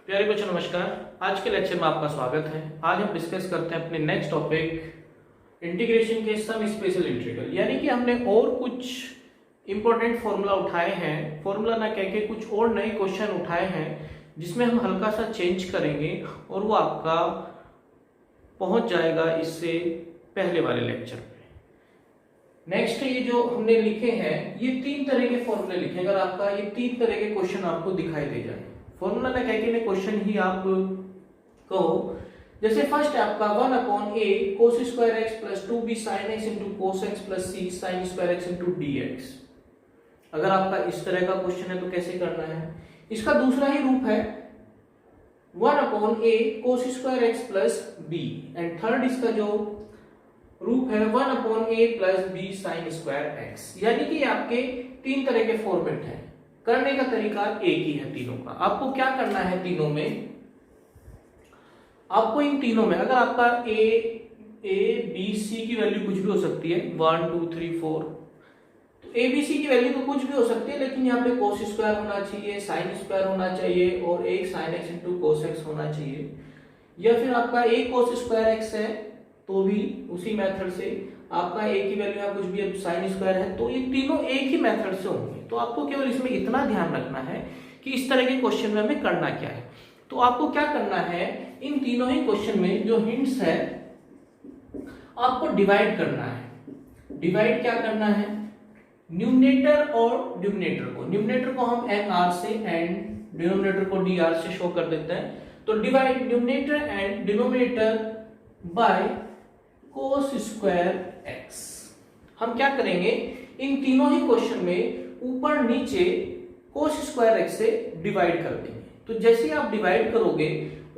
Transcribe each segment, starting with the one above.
प्यारे बच्चों नमस्कार। आज के लेक्चर में आपका स्वागत है। आज हम डिस्कस करते हैं अपने नेक्स्ट टॉपिक इंटीग्रेशन के सम स्पेशल इंटीग्रल, यानी कि हमने और कुछ इंपॉर्टेंट फॉर्मूला उठाए हैं, फॉर्मूला ना कह के कुछ और नए क्वेश्चन उठाए हैं जिसमें हम हल्का सा चेंज करेंगे और वो आपका पहुंच जाएगा इससे पहले वाले लेक्चर पे। नेक्स्ट ये जो हमने लिखे हैं ये 3 तरह के फॉर्मूले लिखे। अगर आपका ये 3 तरह के क्वेश्चन आपको दिखाई दे जाए, फॉर्मूला ना कह के क्वेश्चन ही आप कहो, जैसे फर्स्ट है आपका 1/a cos square x plus 2b sin x into cos x plus c sin square x into dx। अगर आपका इस तरह का क्वेश्चन है तो कैसे करना है? इसका दूसरा ही रूप है 1/a cos square x plus b, and third इसका जो रूप है 1/a plus b sin square x। यानी कि आपके 3 तरह के फॉर्मेट हैं। करने का तरीका एक ही है तीनों का। आपको क्या करना है तीनों में? आपको इन तीनों में अगर आपका a b c की वैल्यू कुछ भी हो सकती है, 1 2 3 4, तो a b c की वैल्यू तो कुछ भी हो सकती है, लेकिन यहाँ पे cos स्क्वायर होना चाहिए, sin स्क्वायर होना चाहिए और एक sin x into cos x होना चाहिए। या फिर आपका एक cos स्क्वायर x है तो भी उसी मेथड से आपका a की वैल्यू यहाँ कुछ भी sin स्क्वायर है, तो ये तीनों एक ही मेथड से होंगे। तो आपको केवल इसमें इतना ध्यान रखना है कि इस तरह के क्वेश्चन में हमें करना क्या है। तो आपको क्या करना है, इन तीनों ही क्वेश्चन में जो हिंट्स है आपको डिवाइड करना है। डिवाइड क्या करना है? न्यूमरेटर और डिनोमिनेटर को। न्यूमरेटर को हम nr से एंड डिनोमिनेटर को dr से शो कर देते हैं। तो divide numerator and denominator by cos square x। हम क्या करेंगे, इन तीनों ही क्वेश्चन में ऊपर नीचे cos स्क्वायर x से डिवाइड कर देंगे। तो जैसे ही आप डिवाइड करोगे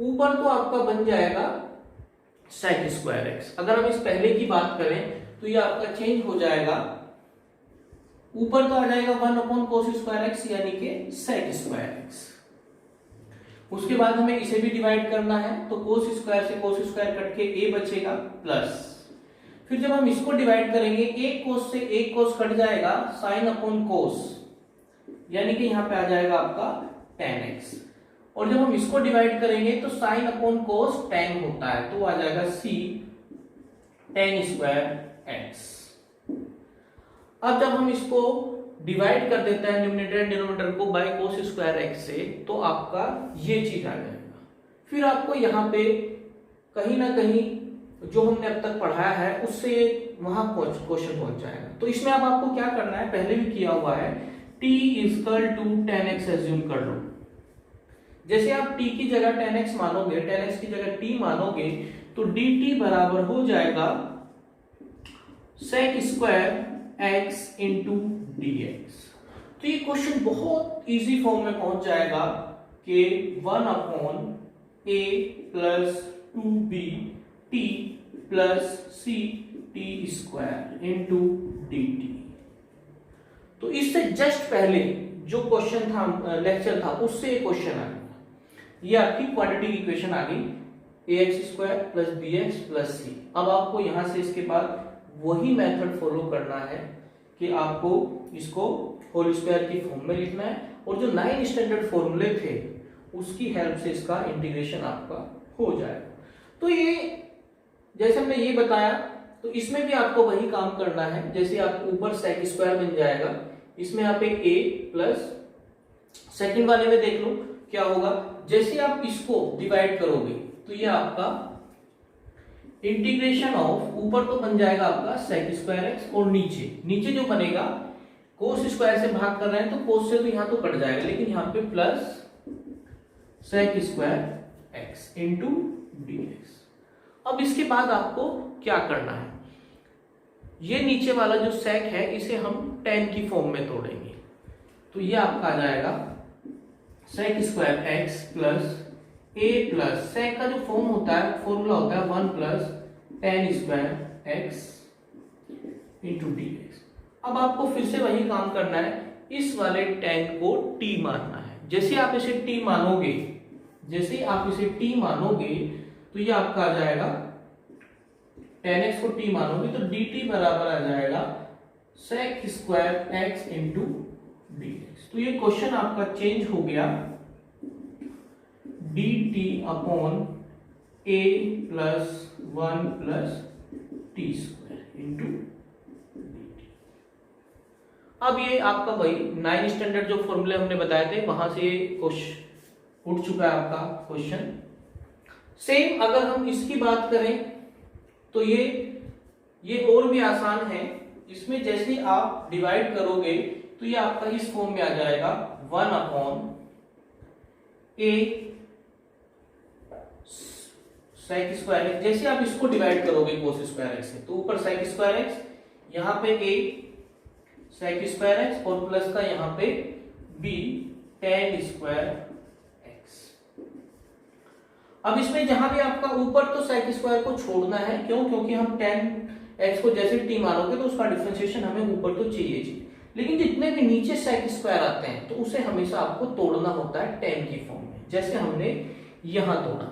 ऊपर तो आपका बन जाएगा sec स्क्वायर x। अगर हम इस पहले की बात करें तो ये आपका चेंज हो जाएगा, ऊपर तो आ जाएगा 1/cos स्क्वायर x यानी कि sec स्क्वायर x। उसके बाद हमें इसे भी डिवाइड करना है, तो cos स्क्वायर से cos स्क्वायर कट के a बचेगा प्लस, फिर जब हम इसको डिवाइड करेंगे एक cos से एक cos कट जाएगा, sin/cos यानी कि यहाँ पे आ जाएगा आपका tan x। और जब हम इसको डिवाइड करेंगे तो sin/cos tan होता है, तो आ जाएगा c tan स्क्वायर x। अब जब हम इसको डिवाइड कर देते हैं न्यूमरेटर डिनोमिनेटर को बाय cos स्क्वायर x से, तो आपका ये चीज आ जाएगा। फिर आपको यहाँ पे कहीं ना कहीं जो हमने अब तक पढ़ाया है उससे वहां क्वेश्चन पहुंच जाएगा। तो इसमें अब आपको क्या करना है, पहले भी किया हुआ है, t equal to tan x assume कर लो। जैसे आप t की जगह tan x मानोगे, tan x की जगह t मानोगे, तो dt बराबर हो जाएगा sec square x into dx। तो ये क्वेश्चन बहुत इजी फॉर्म में पहुंच जाएगा कि 1/a plus 2b t plus c t square into dt। तो इससे जस्ट पहले जो क्वेश्चन था, लेक्चर था, उससे एक क्वेश्चन आ गया। ये आपकी क्वाड्रेटिक इक्वेशन आ गई, ax square plus bx plus c। अब आपको यहां से इसके बाद वही मेथड फॉलो करना है कि आपको इसको होल स्क्वायर की फॉर्म में लिखना है, और जो 9 स्टैंडर्ड फॉर्मूले थे उसकी हेल्प से इसका इंटीग्रेशन आपका हो जाएगा। तो ये जैसे हमने ये बताया, तो इसमें भी आपको वही काम करना है। जैसे आप ऊपर sec स्क्वायर बन जाएगा, इसमें आप एक a प्लस, सेकंड वाले में देख लो क्या होगा, जैसे आप इसको डिवाइड करोगे तो ये आपका इंटीग्रेशन ऑफ, ऊपर तो बन जाएगा आपका sec स्क्वायर x, और नीचे जो बनेगा cos स्क्वायर से भाग कर रहे हैं तो cos से तो यहां तो कट जाएगा, लेकिन यहां पे plus sec square x into dx। अब इसके बाद आपको क्या करना है, ये नीचे वाला जो sec है इसे हम tan की फॉर्म में तोड़ेंगे। तो ये आपका आ जाएगा sec square x plus a plus sec का जो फॉर्म होता है, फॉर्मूला होता है 1 plus tan square x into dx। अब आपको फिर से वही काम करना है, इस वाले tan को t मानना है। जैसे आप इसे t मानोगे, तो ये आपका आ जाएगा, tan x को t मानोगे तो dt बराबर आ जाएगा sec square x into dx। तो ये क्वेश्चन आपका चेंज हो गया, d t upon a plus 1 plus t square into d t. अब ये आपका वही 9 स्टैंडर्ड जो फॉर्मूले हमने बताए थे वहां से ये क्वेश्चन उठ चुका है आपका क्वेश्चन। सेम अगर हम इसकी बात करें तो ये और भी आसान है। इसमें जैसे आप डिवाइड करोगे तो ये आपका इस फॉर्म में आ जाएगा 1 अपॉन ए सेक स्क्वायर एक्स। जैसे आप इसको डिवाइड करोगे कोस स्क्वायर एक्स से तो ऊपर सेक स्क्वायर एक्स, यहां पे ए सेक स्क्वायर एक्स और प्लस का यहां पे बी टेन स्क्वायर एक्स। अब इसमें जहां भी आपका ऊपर तो सेक स्क्वायर को छोड़ना है, क्यों? क्योंकि हम टेन एक्स को जैसे टी मानोगे तो उसका डिफरेंशिएशन हमें ऊपर तो चाहिए। लेकिन जितने भी नीचे सेक स्क्वायर आते हैं तो उसे हमेशा आपको तोड़ना होता है टेन की फॉर्म में, जैसे हमने यहां तोड़ा।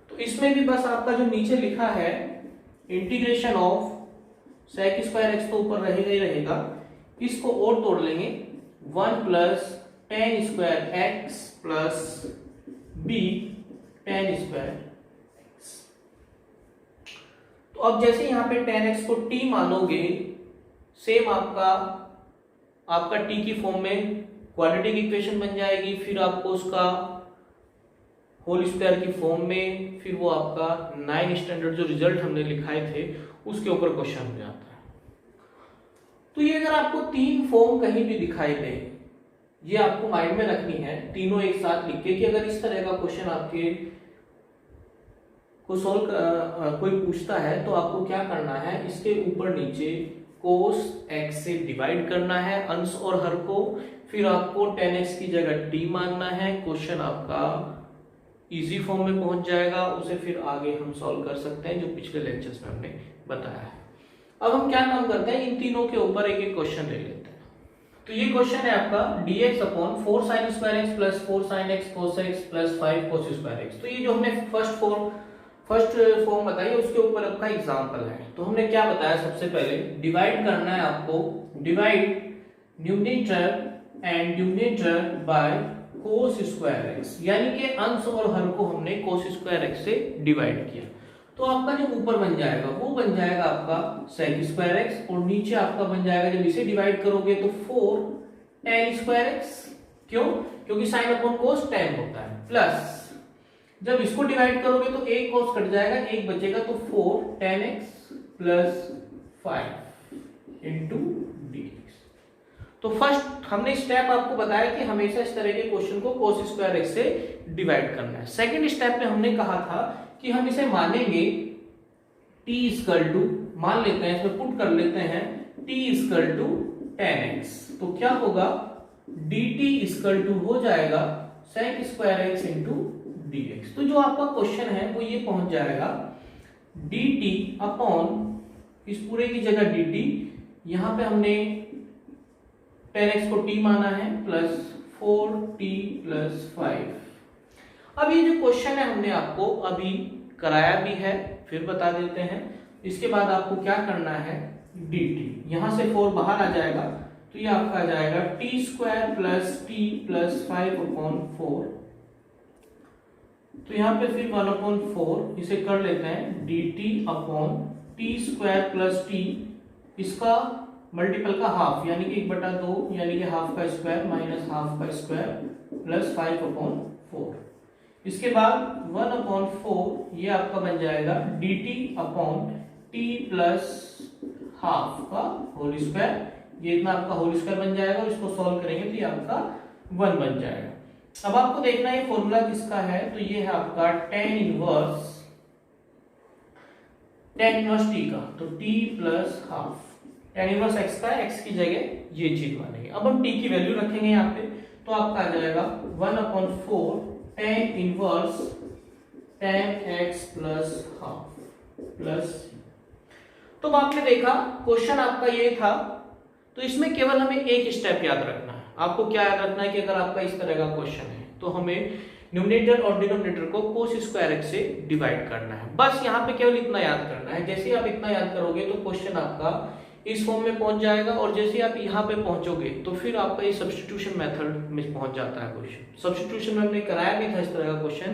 तो इसमें भी बस आपका जो नीचे लिखा है integration of sec square x तो ऊपर रहेगा ही रहेगा, इसको और तोड़ लेंगे 1 plus tan square x plus b tan square x. तो अब जैसे यहां पे टेन एक्स को टी मानोगे, सेम आपका टी की फॉर्म में क्वाड्रेटिक इक्वेशन बन जाएगी, फिर आपको उसका होल स्क्वायर की फॉर्म में, फिर वो आपका 9 स्टैंडर्ड जो रिजल्ट हमने लिखाए थे उसके ऊपर क्वेश्चन हो जाता है। तो ये अगर आपको 3 फॉर्म कहीं भी दिखाई दे, ये आपको माइंड में रखनी है तीनों एक साथ लिख के कि अगर इस तरह का क्वेश्चन आपके को सोल्व कोई पूछता है तो आपको क्या करना है, इसके ऊपर नीचे कोस एक्स से डिवाइड करना है अंश और हर को, फिर आपको 10x की जगह t मानना है। क्वेश्चन आपका इजी फॉर्म में पहुंच जाएगा, उसे फिर आगे हम सॉल्व कर सकते हैं जो पिछले लेक्चर्स में हमने बताया है। अब हम क्या काम करते हैं, इन तीनों के ऊपर एक एक क्वेश्चन ले लेते हैं। तो ये क्वेश्चन है आपका dx upon 4 sin square x plus 4 sin x cos x plus 5 cos square x। तो ये जो हमने फर्स्ट फॉर्म बताई है उसके ऊपर आपका एग्जांपल है। तो हमने क्या बताया, सबसे पहले डिवाइड करना है आपको, divide numerator and denominator by cos square x, यानी कि अंश और हर को हमने cos स्क्वायर x से डिवाइड किया। तो आपका जो ऊपर बन जाएगा वो बन जाएगा आपका sec स्क्वायर x, और नीचे आपका बन जाएगा जब इसे डिवाइड करोगे तो 4 tan स्क्वायर x। क्यों? क्योंकि sin अपॉन cos tan होता है, प्लस जब इसको डिवाइड करोगे तो एक cos कट जाएगा, एक बचेगा, तो 4 tan x plus 5 into dx। तो फर्स्ट हमने स्टेप आपको बताया कि हमेशा इस तरह के क्वेश्चन को cos स्क्वायर x से डिवाइड करना है। सेकंड स्टेप में हमने कहा था कि हम इसे मानेंगे t इक्वल टू, मान लेते हैं इसमें पुट कर लेते हैं t equal to tan x। तो क्या होगा, dt इक्वल टू हो जाएगा sec square x into dx। तो जो आपका क्वेश्चन है वो ये पहुंच जाएगा dt अपॉन इस पूरे की जगह dt, यहां पे हमने tan x को t माना है प्लस 4t प्लस 5। अब ये जो क्वेश्चन है हमने आपको अभी कराया भी है, फिर बता देते हैं। इसके बाद आपको क्या करना है, dt, यहां से 4 बाहर आ जाएगा तो ये आपका आ जाएगा t square plus t plus 5 upon 4। तो यहाँ पे फिर 1 अपॉन 4 इसे कर लेते हैं dt upon T square plus T, इसका मल्टीपल का हाफ यानी कि 1/2 यानी कि हाफ का स्क्वायर माइनस हाफ का स्क्वायर प्लस 5 अपॉन 4। इसके बाद 1 अपॉन 4 ये आपका बन जाएगा dt upon T plus half का होल स्क्वायर, ये इतना आपका होल स्क्वायर बन जाएगा, और इसको सॉल्व करेंगे तो ये आपका 1 बन जाएगा। अब आपको देखना है फॉर्मूला किसका है, तो ये है आपका tan इनवर्स t का, तो t plus half tan inverse x का, x की जगह ये चीज मानेंगे। अब हम t की वैल्यू रखेंगे यहाँ पे, तो आपका आ जाएगा 1 upon 4 tan inverse tan x plus half plus. तो आपने देखा क्वेश्चन आपका ये था, तो इसमें केवल हमें एक स्टेप याद रखना है। आपको क्या याद रखना है कि अगर आपका इस तरह का क्वेश्चन है तो हमें न्यूमरेटर और डिनोमिनेटर को cos स्क्वायर x से डिवाइड करना है। बस यहाँ पे केवल इतना याद करना है। जैसे ही आप इतना याद करोगे तो क्वेश्चन आपका इस फॉर्म में पहुंच जाएगा, और जैसे आप यहाँ पे पहुंचोगे तो फिर आपका ये सब्स्टिट्यूशन मेथड में पहुंच जाता है क्वेश्चन। सब्स्टिट्यूशन में हमने कराया भी था इस तरह का क्वेश्चन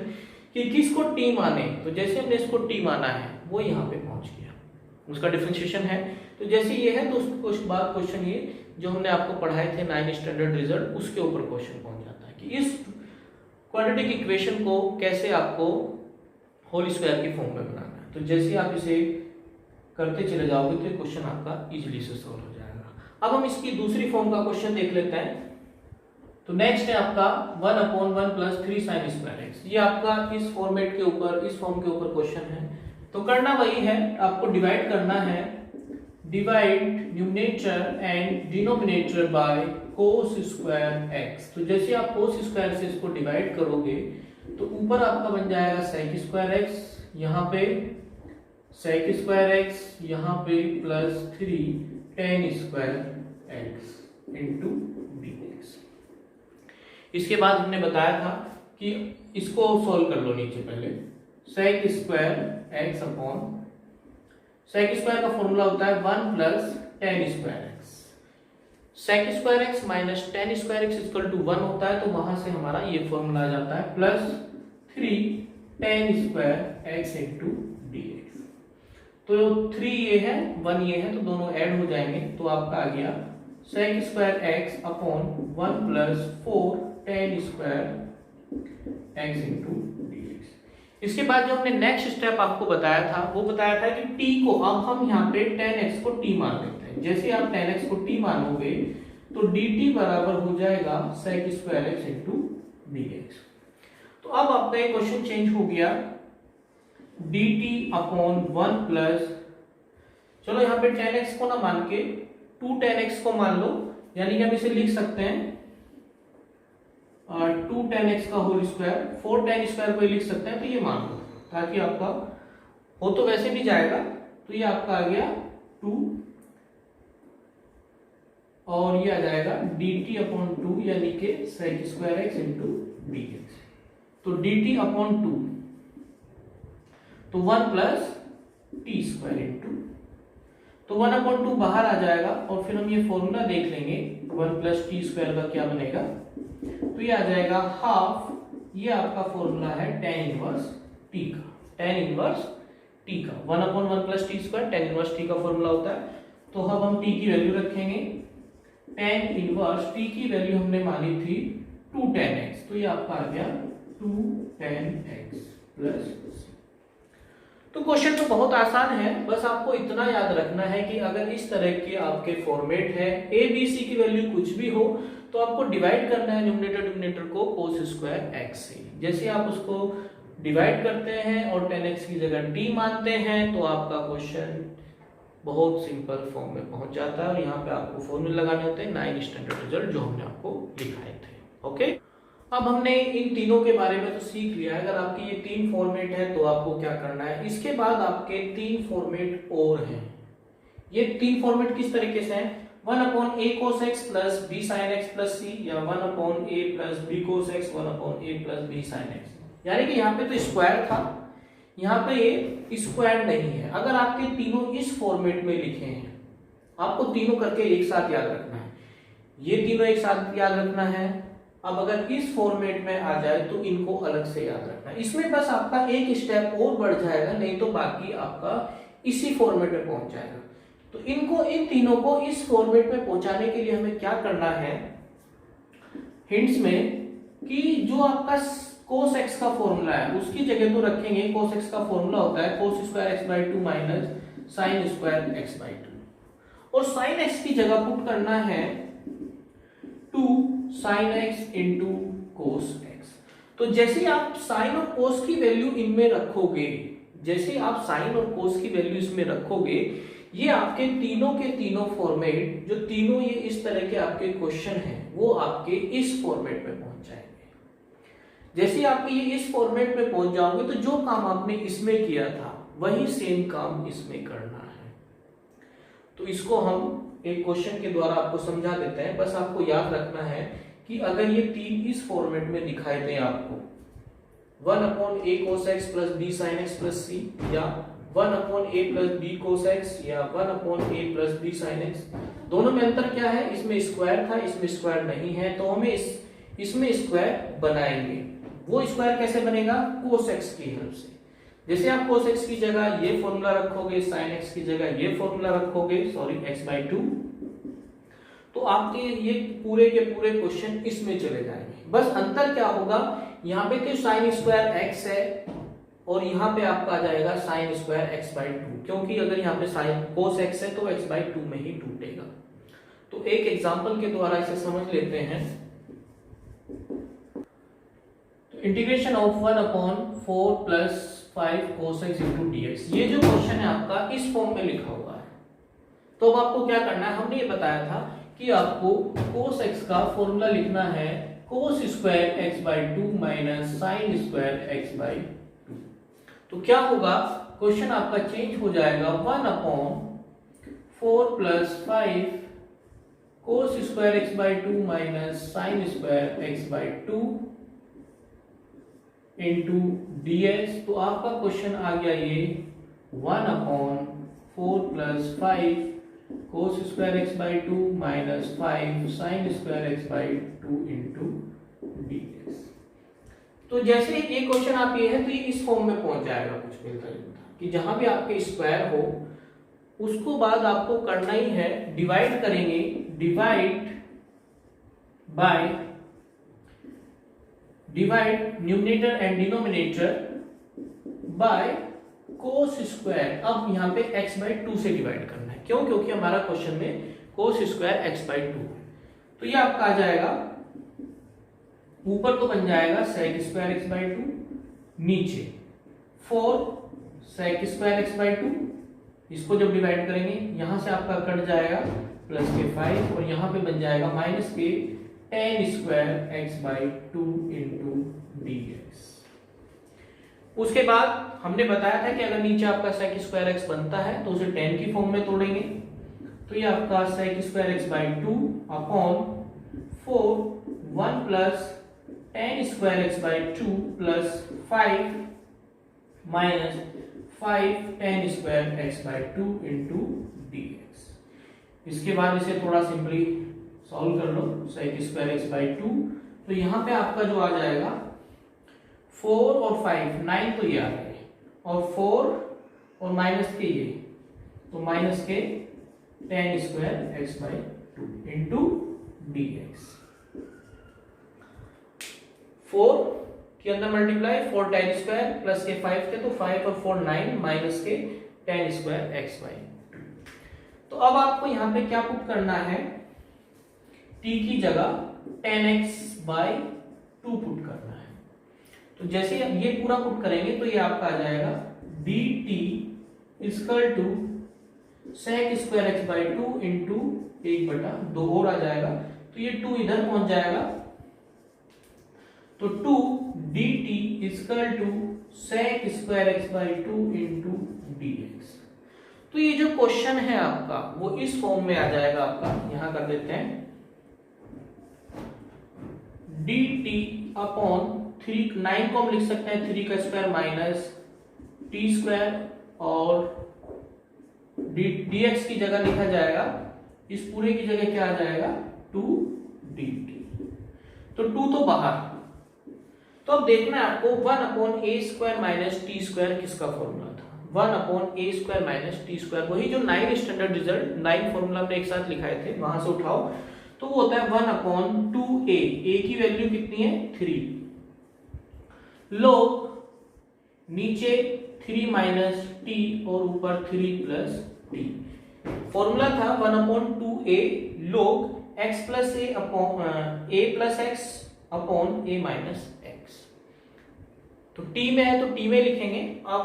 कि किसको टी माने, तो जैसे हमने इसको टी माना है वो यहाँ पे पहुंच गया, उसका डिफरेंशिएशन है। तो जैसे ये है तो उसके बाद क्वेश्चन ये जो हमने आपको पढ़ाए थे 9 स्टैंडर्ड रिजल्ट, उसके ऊपर क्वेश्चन पहुंच जाता है कि इस क्वाड्रेटिक इक्वेशन को कैसे आपको होल स्क्वायर की फॉर्म में बनाना है। तो जैसे आप इसे करते चले जाओगे तो ये क्वेश्चन आपका इजीली से सॉल्व हो जाएगा। अब हम इसकी दूसरी फॉर्म का क्वेश्चन देख लेते हैं। तो नेक्स्ट है आपका 1/1 + 3 sin स्क्वायर x। ये आपका इस फॉर्मेट के ऊपर, इस फॉर्म के ऊपर क्वेश्चन है। तो करना वही है, आपको डिवाइड करना है, divide numerator and denominator by cos square x। तो जैसे आप cos स्क्वायर से इसको डिवाइड करोगे तो ऊपर आपका बन जाएगा sec स्क्वायर x, यहाँ पे sec स्क्वायर x, यहाँ पे +3 tan square x into dx। इसके बाद हमने बताया था कि इसको सॉल्व कर लो नीचे पहले। sec square x upon sec square का फॉर्मूला होता है 1 + tan square x। sec square x minus tan square x equal to 1 होता है, तो वहां से हमारा ये फॉर्मूला आ जाता है +3 tan square x into dx। तो 3 ये है, 1 ये है, तो दोनों ऐड हो जाएंगे, तो आपका आ गया sec square x upon 1 + 4 tan square x into dx। इसके बाद जो हमने नेक्स्ट स्टेप आपको बताया था वो बताया था कि t को अब हम यहाँ पे tan x को t मान लेते हैं। जैसे आप tan x को t मानोगे तो dt बराबर हो जाएगा sec square x into dx। तो अब आपका ये क्वेश्चन चेंज हो गया, dt अपॉन 1 प्लस, चलो यहाँ पे tan x को ना मान के 2 tan x को मान लो, यानी कि हम इसे लिख सकते हैं 2 tan x का होल स्क्वायर, 4 tan स्क्वायर को लिख सकते हैं, तो ये मान लो ताकि आपका हो तो वैसे भी जाएगा। तो ये आपका आ गया 2 और ये आ जाएगा dt अपॉन 2 यानी कि sec square x into dx। तो dt अपॉन 2 तो 1 प्लस टी स्क्वायर इंटू, तो 1/2 बाहर आ जाएगा और फिर हम ये फॉर्मूला देख लेंगे 1 प्लस टी स्क्वायर का क्या बनेगा, तो ये आ जाएगा हाफ, ये आपका फॉर्मूला है tan इनवर्स t का, tan इनवर्स t का 1/1 plus t square tan inverse t का फॉर्मूला होता है। तो अब हम t की वैल्यू रखेंगे, tan इनवर्स t की वैल्यू हमने मानी थी 2 tan x, तो ये आपका आ गया 2 tan x प्लस। तो क्वेश्चन तो बहुत आसान है, बस आपको इतना याद रखना है कि अगर इस तरह के आपके फॉर्मेट है, a b c की वैल्यू कुछ भी हो तो आपको डिवाइड करना है न्यूमरेटर डिनोमिनेटर को cos स्क्वायर x से। जैसे आप उसको डिवाइड करते हैं और tan x की जगह t मानते हैं तो आपका क्वेश्चन बहुत सिंपल फॉर्म में पहुंच जाता है, और यहाँ पे आपको फॉर्मूले लगाने होते हैं 9 स्टैंडर्ड रिजल्ट जो हमने आपको दिखाए थे। ओके, अब हमने इन तीनों के बारे में तो सीख लिया है। अगर आपके ये 3 फॉर्मेट है तो आपको क्या करना है, इसके बाद आपके 3 फॉर्मेट और हैं। ये 3 फॉर्मेट किस तरीके से हैं, 1/a cos x plus b sin x plus c, या 1/a plus b cos x 1/a plus b sin x। यानी कि यहाँ पे तो स्क्वायर था, यहाँ पे ये स्क्वायर नहीं है। अगर आपके तीनों इस फॉर्मेट में लिखे हैं, आपको तीनों करके एक साथ याद रखना है, ये तीनों एक साथ याद रखना है। अब अगर इस फॉर्मेट में आ जाए तो इनको अलग से याद रखना है। इसमें बस आपका एक स्टेप और बढ़ जाएगा, नहीं तो बाकी आपका इसी फॉर्मेट में पहुंच जाएगा। तो इनको, इन तीनों को इस फॉर्मेट में पहुंचाने के लिए हमें क्या करना है हिंट्स में, कि जो आपका cos x का फॉर्मूला है उसकी जगह तो रखेंगे, cos x का फॉर्मूला होता है cos square x/2 minus sin square x/2, और sin x की जगह पुट करना है 2 sin x into cos x। तो जैसे आप sin और cos की वैल्यू इनमें रखोगे, जैसे आप sin और cos की वैल्यू इसमें रखोगे, ये आपके तीनों के तीनों फॉर्मेट, जो तीनों ये इस तरह के आपके क्वेश्चन हैं, वो आपके इस फॉर्मेट में पहुंच जाएंगे। जैसे आपके ये इस फॉर्मेट में पहुंच जाओगे तो जो काम आपने इसमें किया था वही सेम काम इसमें करना है। तो इसको हम एक क्वेश्चन के द्वारा आपको समझा देते हैं। बस आपको याद रखना है कि अगर ये 3 इस फॉर्मेट में दिखाई दे आपको 1/a cos x plus b sin x plus c, या 1/a plus B cos x या 1/a plus B sine x. दोनों में अंतर क्या है, इसमें स्क्वायर था, इसमें स्क्वायर नहीं है, तो हमें इसमें स्क्वायर बनाएंगे। वो स्क्वायर कैसे बनेगा, कोस एक्स की हेल्प से। जैसे आप कोस एक्स की जगह ये फॉर्मूला रखोगे, साइन एक्स की जगह ये फॉर्मूला रखोगे, सॉरी x/2, तो आपके ये पूरे के पूरे क्वेश्चन इसमें चले जाएंगे। बस अंतर क्या होगा, यहाँ पे तो साइन स्क्वायर एक्स है और यहाँ पे आपका आ जाएगा साइन स्क्वायर x/2, क्योंकि अगर यहाँ पे साइन कोस एक्स है तो x/2 में ही टूटेगा। तो एक एग्जांपल के द्वारा इसे समझ लेते हैं। तो integration of 1/4 plus 5 cos x into dx, ये जो क्वेश्चन है आपका इस फॉर्म में लिखा हुआ है। तो अब आपको क्या करना है, हमने ये बताया था कि आपको cos x का फॉर्मूला लिखना है cos square x/2 minus sine square x/2। तो क्या होगा, क्वेश्चन आपका चेंज हो जाएगा 1/4 plus 5 cos square x/2 minus sine square x/2 into dx। तो आपका क्वेश्चन आ गया ये 1/4 plus 5 cos square x/2 minus 5 sine square x/2 into dx। तो जैसे ये क्वेश्चन आप ये है तो ये इस फॉर्म में पहुंच जाएगा कुछ मिलता जुलता, कि जहां भी आपके स्क्वायर हो उसको बाद आपको करना ही है, डिवाइड करेंगे, divide numerator and denominator by cos square. अब यहाँ पे x/2 से डिवाइड करना है, क्यों, क्योंकि हमारा क्वेश्चन में कोस स्क्वायर x/2 है। तो ये आपका आ जाएगा, ऊपर तो बन जाएगा sec स्क्वायर x/2, नीचे 4 sec स्क्वायर x/2, इसको जब डिवाइड करेंगे यहां से आपका कट जाएगा प्लस के 5 और यहाँ पे बन जाएगा माइनस के tan square x/2 into dx। उसके बाद हमने बताया था कि अगर नीचे आपका sec स्क्वायर x बनता है तो उसे tan की फॉर्म में तोड़ेंगे। तो ये आपका sec square x/2 upon 4 1 plus tan square x/2 plus 5 minus 5 tan square x/2 into dx। इसके बाद इसे थोड़ा सिंपली सॉल्व कर लो, sec स्क्वायर x/2, तो यहाँ पे आपका जो आ जाएगा 4 और 5 9 तो ये आ गए, और 4 और माइनस के ये, तो माइनस के tan square x/2 into dx। 4 के अंदर मल्टीप्लाई 4 tan स्क्वायर प्लस के 5 थे तो 5 और 4 9 माइनस के tan स्क्वायर x/2। तो अब आपको यहाँ पे क्या पुट करना है, t की जगह tan x/2 पुट करना है। तो जैसे ये पूरा पुट करेंगे तो ये आपका आ जाएगा dt equal to sec square x/2 into 1/2 और आ जाएगा, तो ये 2 इधर पहुंच जाएगा, तो 2 dt equal to sec square x/2 into dx। तो ये जो क्वेश्चन है आपका वो इस फॉर्म में आ जाएगा आपका, यहां कर देते हैं dt अपॉन 3, 9 को हम लिख सकते हैं 3 का स्क्वायर माइनस t स्क्वायर, और dx की जगह लिखा जाएगा, इस पूरे की जगह क्या आ जाएगा 2 dt। तो 2 तो बाहर, तो अब देखना है आपको 1/a square minus T square किसका फॉर्मूला था, 1/a square minus T square, वही जो 9 स्टैंडर्ड रिजल्ट 9 फॉर्मूला हमने एक साथ लिखाए थे वहां से उठाओ, तो वो होता है 1/2a, a की वैल्यू कितनी है 3, लोग नीचे 3 माइनस टी और ऊपर 3 प्लस टी। फॉर्मूला था 1/2a लोग x plus a upon a plus x upon a minus x. तो t में है तो t में लिखेंगे, अब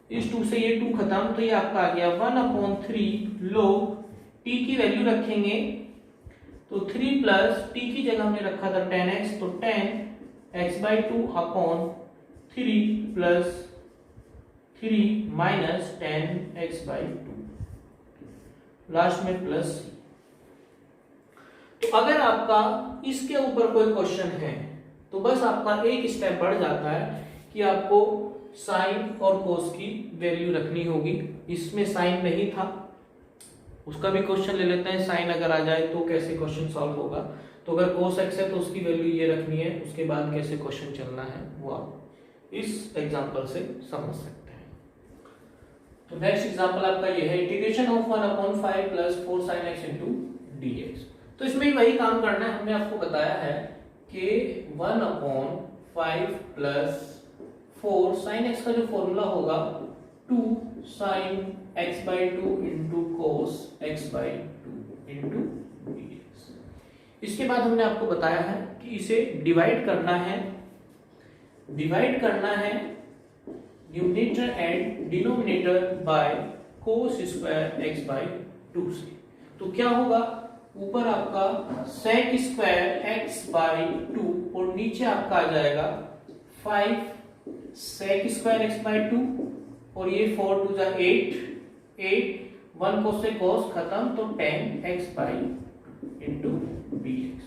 इस 2 से ये 2 खत्म, तो ये आपका आ गया 1/3 लोग t की वैल्यू रखेंगे तो 3 प्लस t की जगह हमने रखा था tan x, तो tan x/2 upon 3 plus 3 minus tan x/2, last में प्लस। तो अगर आपका इसके ऊपर कोई क्वेश्चन है तो बस आपका एक स्टेप बढ़ जाता है कि आपको साइन और कोस की वैल्यू रखनी होगी। इसमें साइन नहीं था, उसका भी क्वेश्चन ले लेते हैं। साइन अगर आ जाए तो कैसे क्वेश्चन सॉल्व होगा। तो अगर कोस एक्स है तो उसकी वैल्यू ये रखनी है, उसके बाद कैसे क्वेश्चन चलना है वो आप इस एग्जांपल से समझ सकते हैं। तो नेक्स्ट एग्जांपल आपका ये है, integration of 1/5 plus 4 sin x into dx। तो इसमें वही काम करना है, हमने आपको बताया है कि 1/5 प्लस 4 sin x का जो फॉर्मूला होगा 2 sin x/2 into cos x/2 into dx। इसके बाद हमने आपको बताया है कि इसे डिवाइड करना है numerator and denominator by cos square x/2 से। तो क्या होगा, ऊपर आपका sec स्क्वायर x/2 और नीचे आपका आ जाएगा 5 sec स्क्वायर x/2 और ये 4 2 8 1 cos से cos खत्म तो 10 x/2 इंटू dx।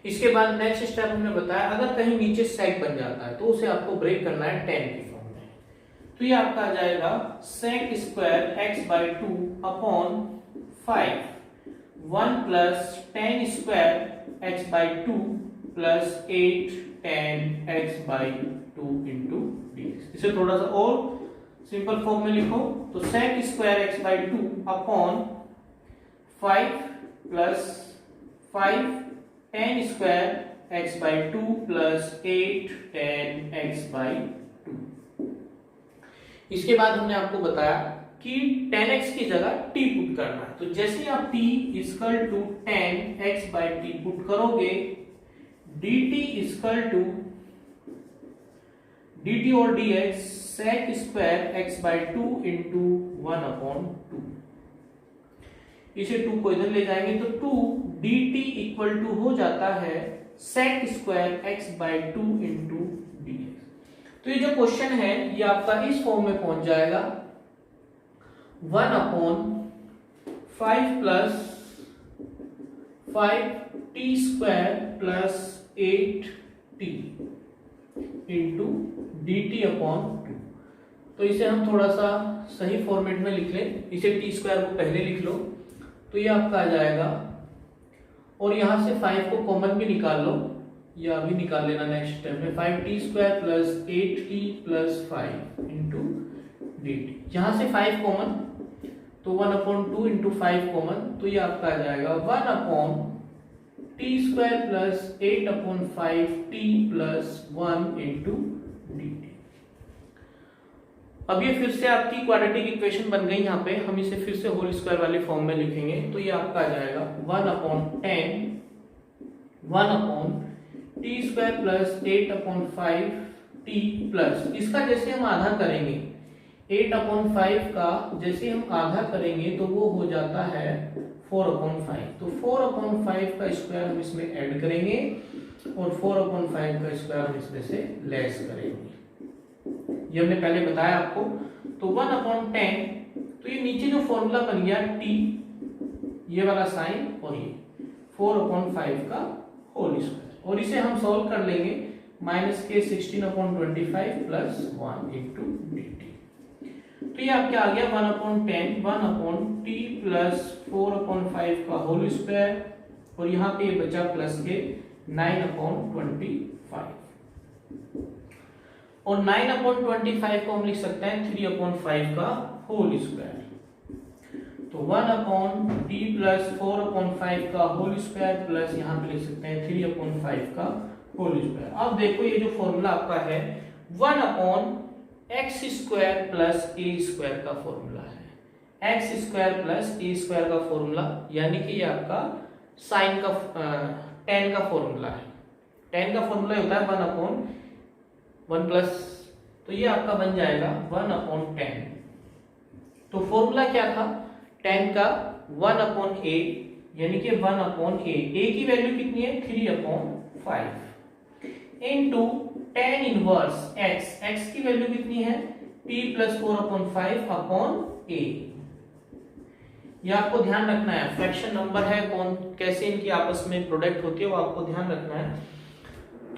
इसके बाद नेक्स्ट स्टेप हमने बताया, अगर कहीं नीचे sec बन जाता है तो उसे आपको ब्रेक करना है tan की फॉर्म में। तो ये आपका आ जाएगा sec square x/2 upon 5 1 plus tan square x/2 plus 8 tan x/2 into dx। इसे थोड़ा सा और सिंपल फॉर्म में लिखो तो sec square x/2 upon 5 plus 5 tan square x/2 plus 8 tan x/2। इसके बाद हमने आपको बताया कि tan x की जगह t पुट करना है। तो जैसे आप t equal to tan x/t put करोगे, dt इक्वल टू dt और dx sec square x/2 into 1/2। इसे 2 को इधर ले जाएंगे तो 2 dt इक्वल टू हो जाता है sec square x/2 into dx। तो ये जो क्वेश्चन है ये आपका इस फॉर्म में पहुंच जाएगा 1/5 plus 5 t square plus 8t into dt upon 2। तो इसे हम थोड़ा सा सही फॉर्मेट में लिख लें, इसे t स्क्वायर को पहले लिख लो तो ये आपका आ जाएगा, और यहां से 5 को कॉमन भी निकाल लो, या अभी निकाल लेना नेक्स्ट स्टेप में। 5t square plus 8t plus 5 into dt। यहां से 5 कॉमन तो 1/2 इंटू 5 कॉमन तो ये आपका आ जाएगा 1/t square plus 8/5t plus 1 into dt। अब ये फिर से आपकी क्वाड्रेटिक इक्वेशन बन गई। यहाँ पे हम इसे फिर से होल स्क्वायर वाली फॉर्म में लिखेंगे तो ये आपका आ जाएगा 1/10 1/t square plus 8/5t plus, इसका जैसे हम आधा करेंगे 8/5 का जैसे हम आधा करेंगे तो वो हो जाता है 4/5। तो 4/5 का स्क्वायर हम इसमें ऐड करेंगे और 4/5 का स्क्वायर हम इसमें से लेस करेंगे। ये हमने पहले बताया आपको। तो 1/10 तो ये नीचे जो फॉर्मूला बन गया t, ये वाला साइन और ये 4/5 का होल स्क्वायर, और इसे हम सॉल्व कर लेंगे -के 16/25 प्लस 1 इंटू dt। तो ये आपके आ गया 1/10 1/t प्लस 4/5 का होल स्क्वायर, और यहाँ पे ये बचा प्लस के 9/25, और 9/25 को हम लिख सकते हैं 3/5 का होल स्क्वायर। तो 1/t प्लस 4/5 का होल स्क्वायर प्लस यहाँ पे लिख सकते हैं 3/5 का होल स्क्वायर। अब देखो ये जो फॉर्मूला आपका है 1/x square plus a square का फॉर्मूला है। x square plus a square का फॉर्मूला, यानी कि ये आपका साइन का tan का फॉर्मूला है। tan का फॉर्मूला होता है 1 प्लस, तो ये आपका बन जाएगा 1/10। तो फॉर्मूला क्या था tan का 1/a, यानी कि 1/a, a की वैल्यू कितनी है 3/5 into tan inverse x, x की वैल्यू कितनी है p प्लस 4/5 अपॉन a। ये आपको ध्यान रखना है, फ्रैक्शन नंबर है, कौन कैसे इनकी आपस में प्रोडक्ट होती है वो आपको ध्यान रखना है।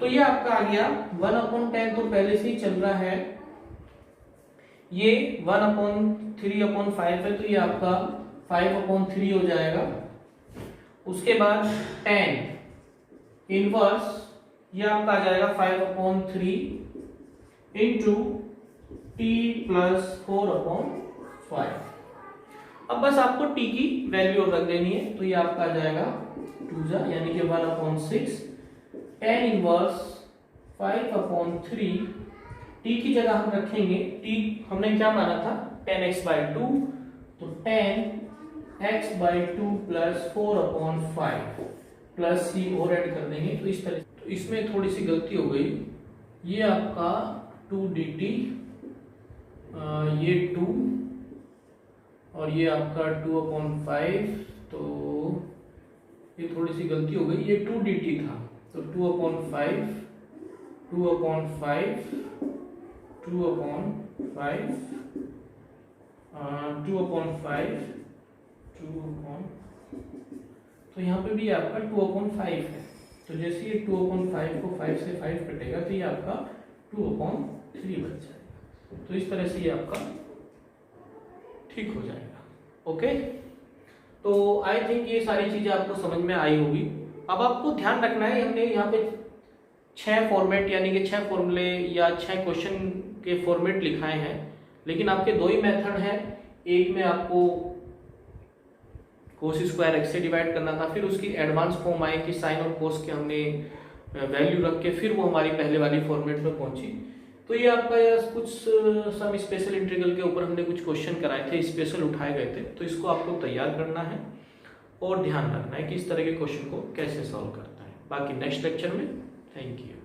तो ये आपका आ गया 1/10 तो पहले से ही चल रहा है, ये 1/3/5 है तो ये आपका 5/3 हो जाएगा। उसके बाद 10 इनवर्स ये आपका आ जाएगा 5/3 इंटू t प्लस 4/5। अब बस आपको t की वैल्यू रख देनी है, तो ये आपका आ जाएगा 2 यानी कि 1/6 tan इनवर्स 5/3। t की जगह हम रखेंगे, t हमने क्या माना था 10x/2, तो 10x/2 प्लस 4/5 प्लस c और ऐड कर देंगे। तो इस तरह, तो इसमें थोड़ी सी गलती हो गई, ये आपका 2 dt, ये 2 और ये आपका 2/5, तो ये थोड़ी सी गलती हो गई, ये 2 dt था, तो 2/5 2/5 2/5 2/5 तो यहाँ पे भी आपका 2/5 है, तो जैसे ये 2/5 को 5 से 5 कटेगा तो ये आपका 2/3 बच जाएगा। तो इस तरह से ये आपका ठीक हो जाएगा। ओके, तो आई थिंक ये सारी चीजें आपको समझ में आई होगी। अब आपको ध्यान रखना है, हमने यहाँ पे 6 फॉर्मेट यानी कि 6 फॉर्मूले या 6 क्वेश्चन के फॉर्मेट लिखाए हैं, लेकिन आपके 2 ही मेथड हैं। एक में आपको cos स्क्वायर x से डिवाइड करना था, फिर उसकी एडवांस फॉर्म आई कि साइन और cos के हमने वैल्यू रख के फिर वो हमारी पहले वाली फॉर्मेट में पहुंची। तो ये आपका कुछ सम स्पेशल इंटीग्रल के ऊपर हमने कुछ क्वेश्चन कराए थे, स्पेशल उठाए गए थे, तो इसको आपको तैयार करना है और ध्यान रखना है कि इस तरह के क्वेश्चन को कैसे सॉल्व करता है। बाकी नेक्स्ट लेक्चर में। Thank you.